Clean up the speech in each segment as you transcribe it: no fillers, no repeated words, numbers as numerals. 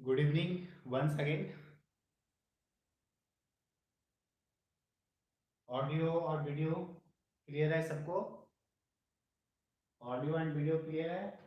Good evening once again. Audio और video clear है सबको? ऑडियो एंड वीडियो क्लियर है?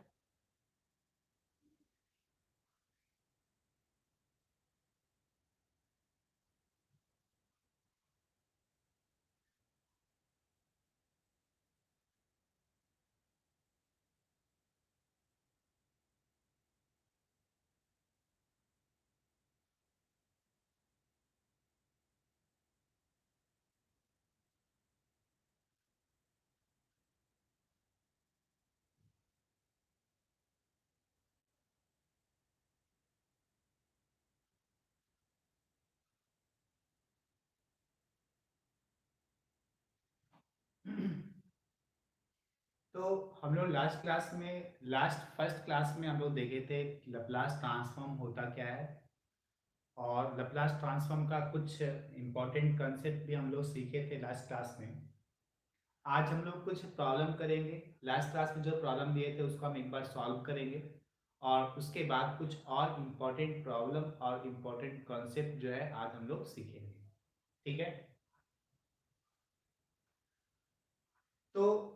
तो हम लोग लास्ट फर्स्ट क्लास में हम लोग देखे थे लैप्लास ट्रांसफॉर्म होता क्या है, और लैप्लास ट्रांसफॉर्म का कुछ इंपॉर्टेंट कंसेप्ट भी हम लोग सीखे थे लास्ट क्लास में। आज हम लोग कुछ प्रॉब्लम करेंगे। लास्ट क्लास में जो प्रॉब्लम दिए थे उसको हम एक बार सॉल्व करेंगे, और उसके बाद कुछ और इम्पोर्टेंट प्रॉब्लम और इम्पोर्टेंट कॉन्सेप्ट जो है आज हम लोग सीखेंगे। ठीक है? तो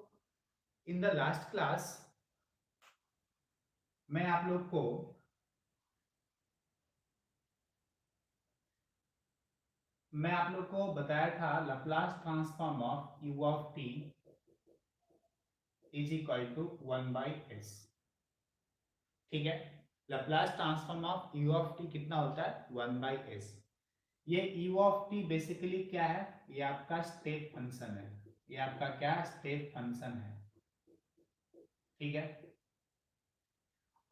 इन द लास्ट क्लास मैं आप लोग को बताया था Laplace transform of u of t is equal to 1/s। ठीक है? Laplace transform of u of t कितना होता है? 1/s। ये यू ऑफ टी बेसिकली क्या है? ये आपका स्टेप फंक्शन है। ये आपका क्या? स्टेप फंक्शन है। ठीक है?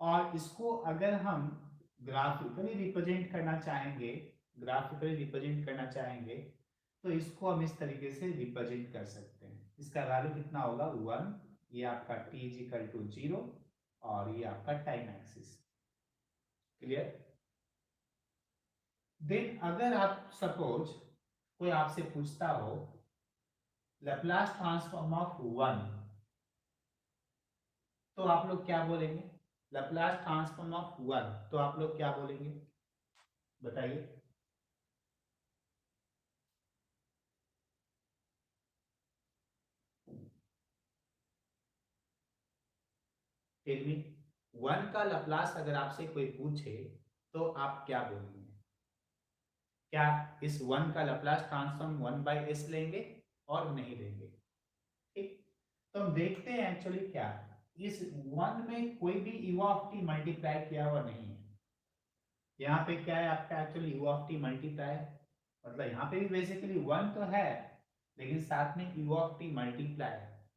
और इसको अगर हम ग्राफिकली रिप्रेजेंट करना चाहेंगे, तो इसको हम इस तरीके से रिप्रेजेंट कर सकते हैं। इसका वैल्यू कितना होगा? 1। ये आपका t इज इक्वल टू 0, और ये आपका टाइम एक्सिस। क्लियर? देन अगर आप सपोज कोई आपसे पूछता हो लैप्लास ट्रांसफॉर्म ऑफ 1, तो आप लोग क्या बोलेंगे? लैप्लास ट्रांसफॉर्म ऑफ 1 तो आप लोग क्या बोलेंगे? बताइए। फिर भी 1 का लैप्लास अगर आपसे कोई पूछे तो आप क्या बोलेंगे? क्या इस 1 का लैप्लास ट्रांसफॉर्म 1/s लेंगे और नहीं लेंगे? ठीक। तो हम देखते हैं एक्चुअली क्या इस 1 में कोई भी u ऑफ t मल्टीप्लाई किया हुआ नहीं है। यहाँ पे क्या है आपका? Actually u of t multiply, मतलब यहाँ पे भी बेसिकली 1 तो है, लेकिन साथ में u ऑफ t मल्टीप्लाई है।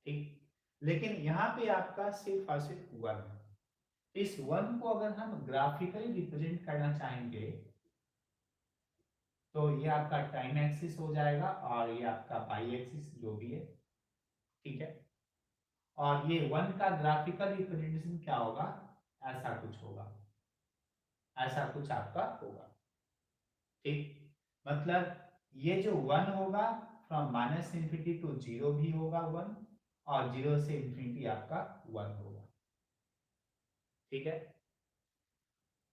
ठीक। लेकिन यहाँ पे आपका सिर्फ और सिर्फ 1 है। इस 1 को अगर हम ग्राफिकली रिप्रेजेंट करना चाहेंगे तो ये आपका टाइम एक्सिस हो जाएगा, और ये आपका पाई एक्सिस जो भी है। ठीक है? और ये 1 का ग्राफिकल रिप्रेजेंटेशन क्या होगा? ऐसा कुछ होगा, ऐसा कुछ आपका होगा। ठीक। मतलब ये जो 1 होगा, फ्रॉम माइनस इन्फिनिटी टू 0 भी होगा 1, और 0 से इन्फिनिटी आपका 1 होगा। ठीक है?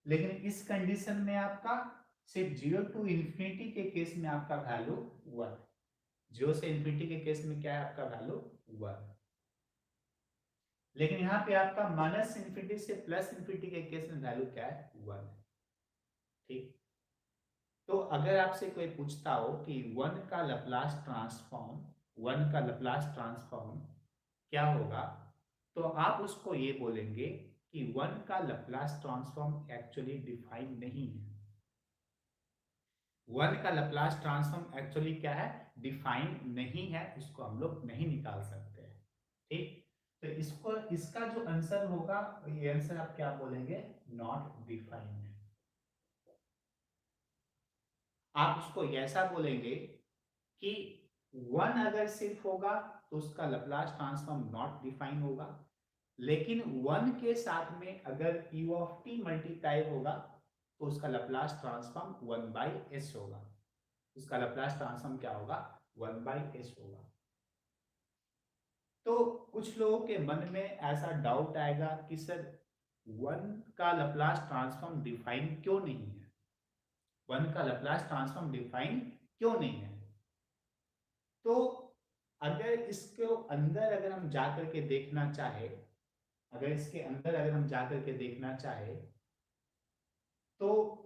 लेकिन इस कंडीशन में आपका सिर्फ 0 टू इन्फिनिटी के केस में आपका वैल्यू 1 है। 0 से इन्फिनिटी के केस में क्या है? आपका वैल्यू 1। लेकिन यहाँ पे आपका माइनस इन्फिनिटी से प्लस इन्फिनिटी के केस में वैल्यू क्या है? 1 है। ठीक। तो अगर आपसे कोई पूछता हो कि 1 का लैप्लास ट्रांसफॉर्म, 1 का लैप्लास ट्रांसफॉर्म क्या होगा, तो आप उसको ये बोलेंगे कि 1 का लैप्लास ट्रांसफॉर्म एक्चुअली डिफाइन नहीं है। 1 का लैप्लास ट्रांसफॉर्म एक्चुअली क्या है? डिफाइन नहीं है, उसको हम लोग नहीं निकाल सकते हैं। ठीक। तो इसको इसका जो आंसर होगा, ये आंसर आप क्या बोलेंगे? Not defined. आप उसको ऐसा बोलेंगे कि 1 अगर सिर्फ होगा तो उसका लैप्लास ट्रांसफॉर्म नॉट डिफाइन होगा, लेकिन 1 के साथ में अगर u ऑफ t मल्टीप्लाई होगा तो उसका लैप्लास ट्रांसफॉर्म 1/s होगा। उसका लैप्लास ट्रांसफॉर्म क्या होगा? 1/s होगा। तो कुछ लोगों के मन में ऐसा डाउट आएगा कि सर वन का लैप्लास ट्रांसफॉर्म डिफाइन क्यों नहीं है? वन का लैप्लास ट्रांसफॉर्म डिफाइन क्यों नहीं है? तो अगर इसको अंदर अगर हम जाकर के देखना चाहे, अगर इसके अंदर अगर हम जाकर के देखना चाहे, तो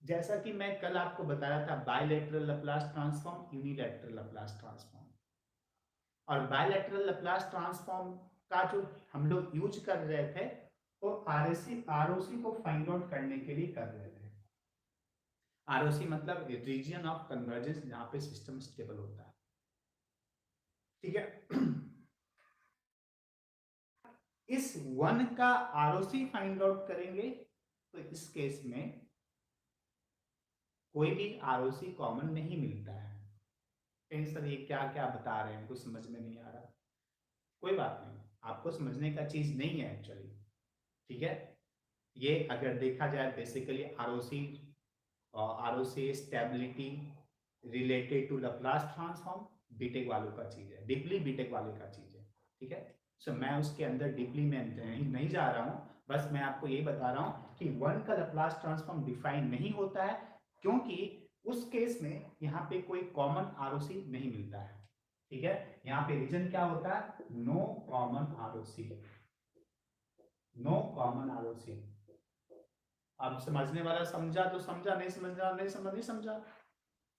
जैसा कि मैं कल आपको बताया था, bilateral Laplace transform, unilateral Laplace transform, और बायलैटरल लैप्लास ट्रांसफॉर्म का जो हम लोग यूज कर रहे थे वो आरओसी को फाइंड आउट करने के लिए कर रहे थे। आरओसी मतलब रीजन ऑफ कन्वर्जेंस, जहां पे सिस्टम स्टेबल होता है। ठीक है। इस वन का आरओसी फाइंड आउट करेंगे तो इस केस में कोई भी आरओसी कॉमन नहीं मिलता है। सर ये क्या क्या बता रहे हैं, कुछ समझ में नहीं आ रहा। कोई बात नहीं, आपको समझने का चीज नहीं है एक्चुअली। ठीक है, ये अगर देखा जाए basically ROC stability related to Laplace transform BTech वालों का चीज है, डीपली बीटेक वाले का चीज है। ठीक है, सो मैं उसके अंदर डीपली में नहीं जा रहा हूं, बस मैं आपको ये बता रहा हूं कि वन का लैप्लास ट्रांसफॉर्म डिफाइन नहीं होता है, क्योंकि उस केस में यहाँ पे कोई कॉमन आरओसी नहीं मिलता है। ठीक है, यहाँ पे रीजन क्या होता है? No common ROC, no common ROC. अब समझने वाला समझा तो समझा, नहीं समझा नहीं समझ नहीं समझा।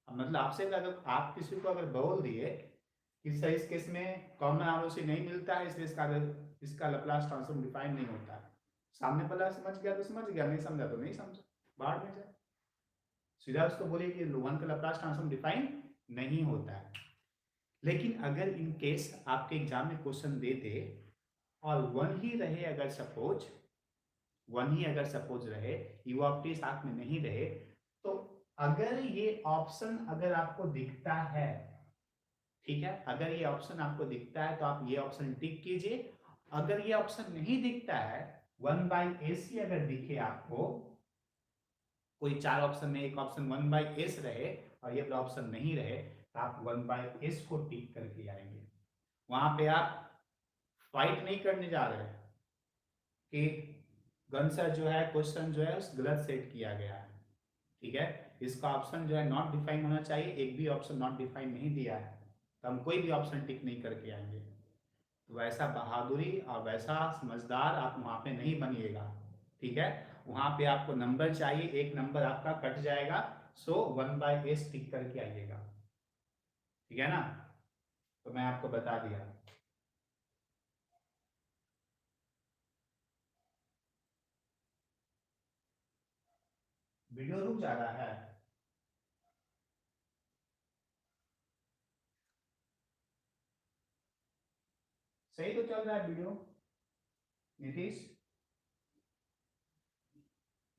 मतलब आपसे अगर आप किसी को अगर बोल दिए कि सर इस केस में कॉमन आरओसी नहीं मिलता है, इसलिए इसका लैप्लास ट्रांसफॉर्म डिफाइन नहीं होता है, सामने वाला समझ गया तो समझ गया, नहीं समझा तो नहीं समझा, बाहर में जाए। सीधा उसको बोलिए कि वन का लैप्लास ट्रांसफॉर्म डिफाइन नहीं होता है। लेकिन अगर इन केस आपके एग्जाम में क्वेश्चन दे दे और वन ही रहे, अगर सपोज वन ही अगर सपोज रहे, यू ऑफ टी साथ में नहीं रहे, तो अगर ये ऑप्शन अगर आपको दिखता है, ठीक है, अगर ये ऑप्शन आपको दिखता है तो आप ये ऑप्शन टिक कीजिए। अगर ये ऑप्शन नहीं दिखता है, वन बाई एसी अगर दिखे आपको, कोई चार ऑप्शन में एक ऑप्शन वन बाई एस रहे और ये ऑप्शन नहीं रहे, तो आप वन बाई एस को टिक करके आएंगे। वहां पे आप फाइट नहीं करने जा रहे कि गनसर जो है क्वेश्चन जो है उस गलत सेट किया गया है। ठीक है, इसका ऑप्शन जो है नॉट डिफाइन होना चाहिए, एक भी ऑप्शन नॉट डिफाइन नहीं दिया है, तो हम कोई भी ऑप्शन टिक नहीं करके आएंगे। तो वैसा बहादुरी और वैसा समझदार आप वहां पे नहीं बनिएगा। ठीक है, वहां पे आपको नंबर चाहिए, एक नंबर आपका कट जाएगा, सो वन बाय एस टिक करके आइएगा। ठीक है ना, तो मैं आपको बता दिया। वीडियो रुक जा रहा है? सही तो चल रहा है video Nitish,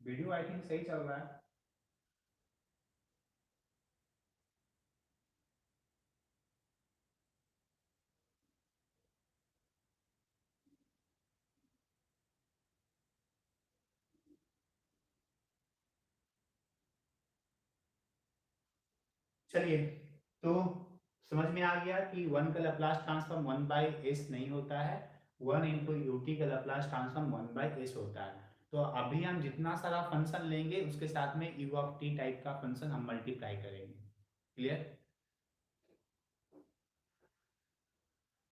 video I think सही चल रहा है। चलिए, तो समझ में आ गया कि वन का Laplace transform one by S नहीं होता है, वन इंटू यूटी का Laplace transform one by S होता है। तो अभी हम जितना सारा फंक्शन लेंगे उसके साथ में यू ऑफ टी टाइप का फंक्शन हम मल्टीप्लाई करेंगे। क्लियर?